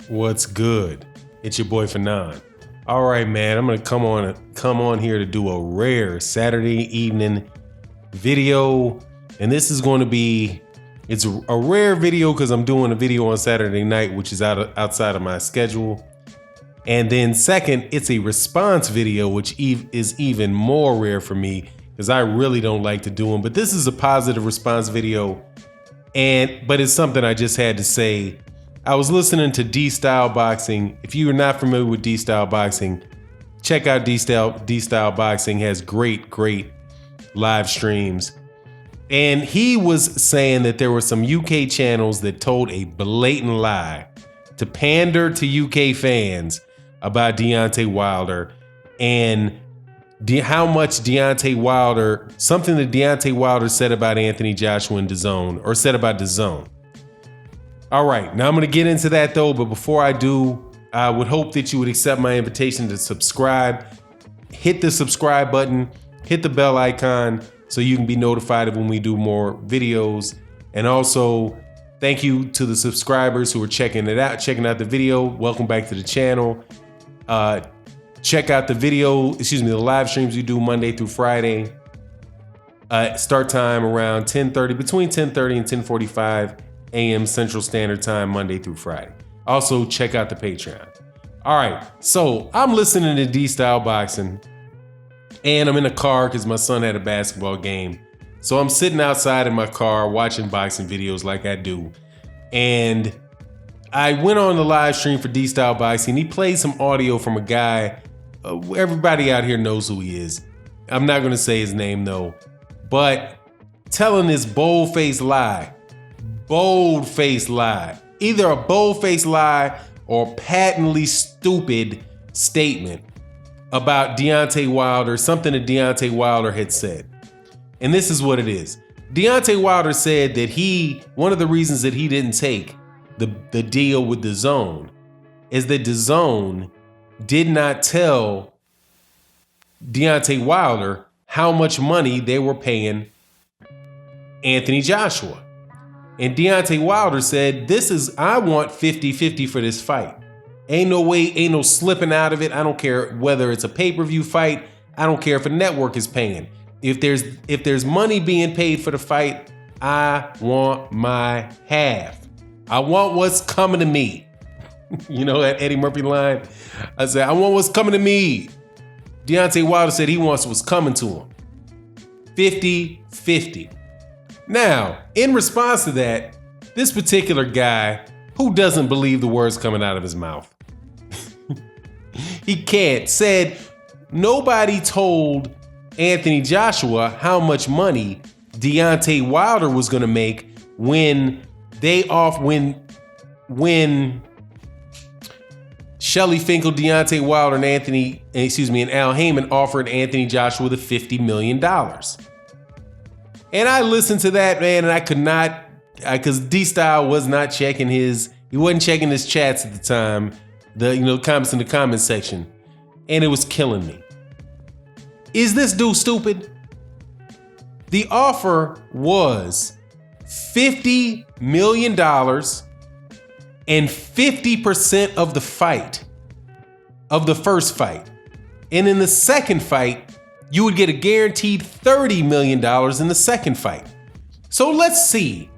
What's good? It's your boy Fanon. All right, man. I'm gonna come on here to do a rare Saturday evening video, and this is going to be it's a rare video because I'm doing a video on Saturday night, which is outside of my schedule. And then second, it's a response video, which is even more rare for me because I really don't like to do them. But this is a positive response video, but it's something I just had to say. I was listening to D-Style Boxing. If you are not familiar with D-Style Boxing, check out D-Style Boxing. Has great live streams. And he was saying that there were some UK channels that told a blatant lie to pander to UK fans about Deontay Wilder and how much something that Deontay Wilder said about Anthony Joshua in DAZN, or said about DAZN. All right, now I'm going to get into that though, but before I do, I would hope that you would accept my invitation to subscribe. Hit the subscribe button, hit the bell icon so you can be notified of when we do more videos. And also, thank you to the subscribers who are checking out the video. Welcome back to the channel. Check out the live streams we do Monday through Friday. Start time around between 10:30 and 10:45 a.m. Central Standard Time, Monday through Friday. Also, check out the Patreon. All right, so I'm listening to D-Style Boxing, and I'm in a car because my son had a basketball game. So I'm sitting outside in my car watching boxing videos like I do. And I went on the live stream for D-Style Boxing. He played some audio from a guy. Everybody out here knows who he is. I'm not going to say his name though, but telling this bold-faced lie. Either a bold-faced lie or patently stupid statement about Deontay Wilder, something that Deontay Wilder had said. And this is what it is. Deontay Wilder said that one of the reasons that he didn't take the deal with DAZN is that DAZN did not tell Deontay Wilder how much money they were paying Anthony Joshua. And Deontay Wilder said, I want 50-50 for this fight. Ain't no way, ain't no slipping out of it. I don't care whether it's a pay-per-view fight. I don't care if a network is paying. If there's money being paid for the fight, I want my half. I want what's coming to me. You know that Eddie Murphy line? I said, I want what's coming to me. Deontay Wilder said he wants what's coming to him. 50-50. Now, in response to that, this particular guy who doesn't believe the words coming out of his mouth, said nobody told Anthony Joshua how much money Deontay Wilder was going to make when Shelly Finkel, Deontay Wilder, and Al Heyman offered Anthony Joshua the $50 million. And I listened to that, man, and I could not, because D-Style was not checking he wasn't checking his chats at the time, the comments in the comment section, and it was killing me. Is this dude stupid? The offer was $50 million and 50% of the fight, of the first fight. And in the second fight, you would get a guaranteed $30 million in the second fight. So let's see.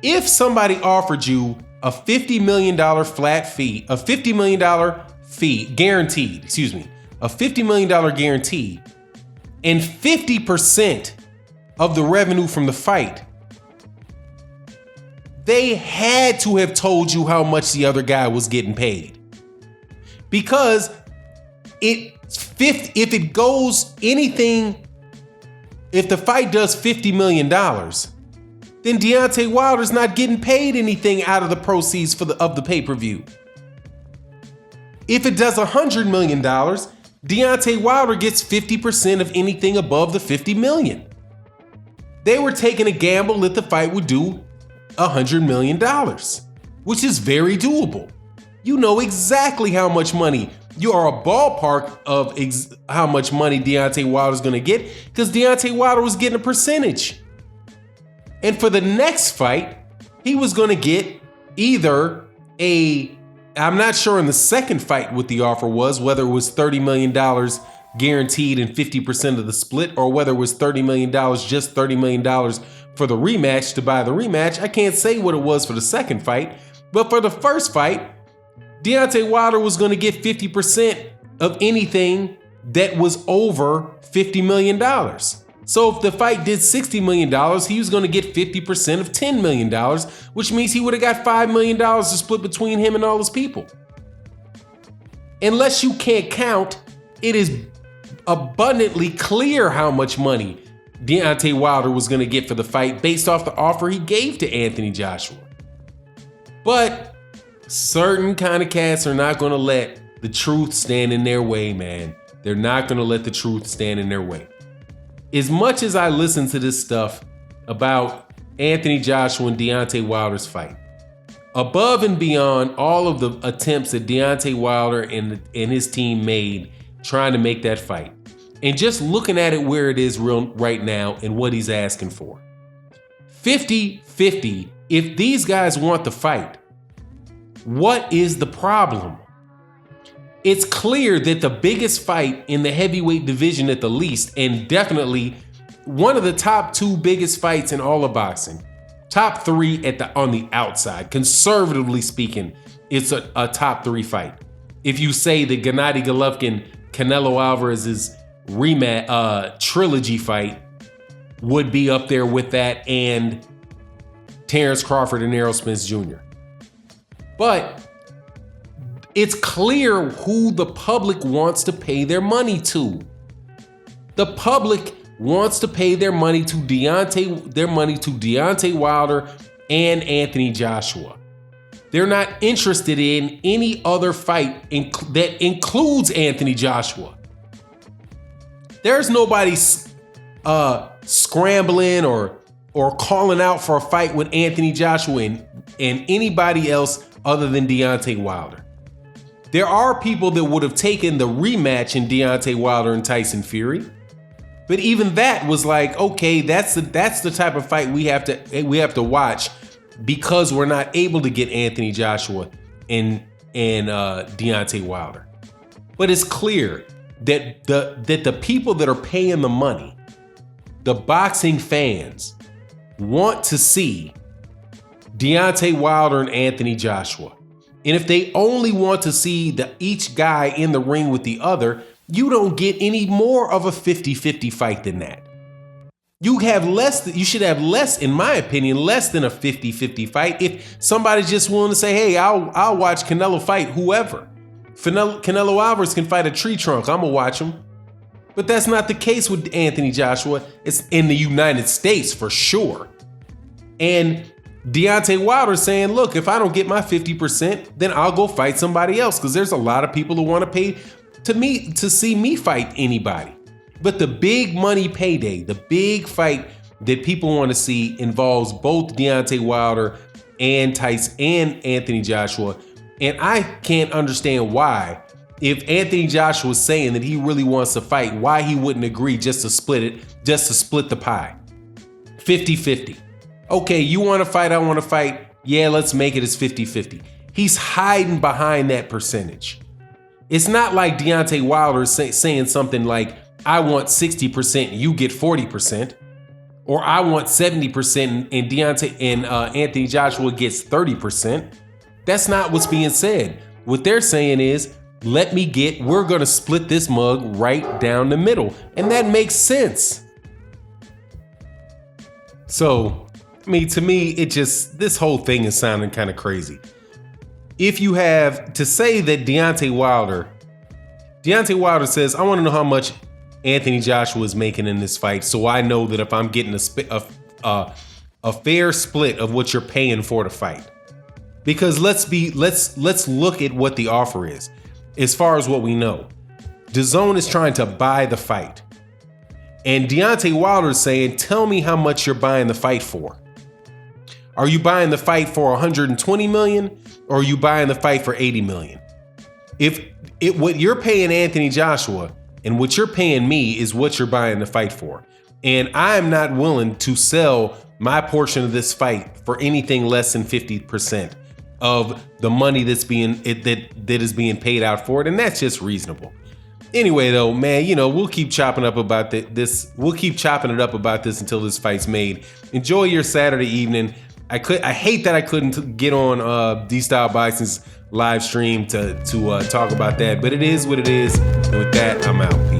If somebody offered you a $50 million flat fee, a $50 million fee guaranteed, a $50 million guarantee, and 50% of the revenue from the fight, they had to have told you how much the other guy was getting paid. Because if it goes anything, if the fight does $50 million, then Deontay Wilder's not getting paid anything out of the proceeds of the pay-per-view. If it does $100 million, Deontay Wilder gets 50% of anything above the $50 million. They were taking a gamble that the fight would do $100 million, which is very doable. You know exactly how much money. You are a ballpark of how much money Deontay Wilder's going to get, because Deontay Wilder was getting a percentage. And for the next fight, he was going to get either a I'm not sure in the second fight what the offer was, whether it was $30 million guaranteed and 50% of the split, or whether it was $30 million, just $30 million for the rematch to buy the rematch. I can't say what it was for the second fight, but for the first fight, Deontay Wilder was going to get 50% of anything that was over $50 million. So if the fight did $60 million, he was going to get 50% of $10 million, which means he would have got $5 million to split between him and all his people. Unless you can't count, it is abundantly clear how much money Deontay Wilder was going to get for the fight based off the offer he gave to Anthony Joshua. But certain kind of cats are not going to let the truth stand in their way, man. They're not going to let the truth stand in their way. As much as I listen to this stuff about Anthony Joshua and Deontay Wilder's fight, above and beyond all of the attempts that Deontay Wilder and his team made trying to make that fight, and just looking at it where it is right now and what he's asking for, 50-50, if these guys want the fight, what is the problem? It's clear that the biggest fight in the heavyweight division at the least, and definitely one of the top two biggest fights in all of boxing, top three on the outside, conservatively speaking, it's a top three fight. If you say the Gennady Golovkin, Canelo Alvarez's rematch trilogy fight would be up there with that and Terrence Crawford and Errol Spence Jr. But it's clear who the public wants to pay their money to. The public wants to pay their money to Deontay Wilder and Anthony Joshua. They're not interested in any other fight that includes Anthony Joshua. There's nobody scrambling or calling out for a fight with Anthony Joshua and anybody else other than Deontay Wilder. There are people that would have taken the rematch in Deontay Wilder and Tyson Fury, but even that was like, okay, that's the type of fight we have to watch because we're not able to get Anthony Joshua and Deontay Wilder. But it's clear that the people that are paying the money, the boxing fans, want to see Deontay Wilder and Anthony Joshua. And if they only want to see each guy in the ring with the other, you don't get any more of a 50-50 fight than that. You should have less, in my opinion, less than a 50-50 fight if somebody's just willing to say, hey, I'll watch Canelo fight whoever. Canelo Alvarez can fight a tree trunk, I'm gonna watch him. But that's not the case with Anthony Joshua. It's in the United States for sure. And Deontay Wilder saying, look, if I don't get my 50%, then I'll go fight somebody else because there's a lot of people who want to pay to see me fight anybody. But the big money payday, the big fight that people want to see involves both Deontay Wilder and Tyson and Anthony Joshua. And I can't understand why, if Anthony Joshua was saying that he really wants to fight, why he wouldn't agree just to split the pie. 50-50. Okay, you want to fight, I want to fight. Yeah, let's make it as 50-50. He's hiding behind that percentage. It's not like Deontay Wilder saying something like, I want 60%, you get 40%. Or I want 70% and Deontay and Anthony Joshua gets 30%. That's not what's being said. What they're saying is, we're going to split this mug right down the middle. And that makes sense. So, to me, this whole thing is sounding kind of crazy. If you have to say that Deontay Wilder says, I want to know how much Anthony Joshua is making in this fight, so I know that if I'm getting a fair split of what you're paying for the fight. Because let's look at what the offer is. As far as what we know, DAZN is trying to buy the fight. And Deontay Wilder is saying, tell me how much you're buying the fight for. Are you buying the fight for 120 million or are you buying the fight for 80 million? What you're paying Anthony Joshua and what you're paying me is what you're buying the fight for. And I'm not willing to sell my portion of this fight for anything less than 50% of the money that is being paid out for it, and that's just reasonable. Anyway, though, man, we'll keep chopping up about this. We'll keep chopping it up about this until this fight's made. Enjoy your Saturday evening. I hate that I couldn't get on D-Style Boxing's live stream to talk about that, but it is what it is. And with that, I'm out.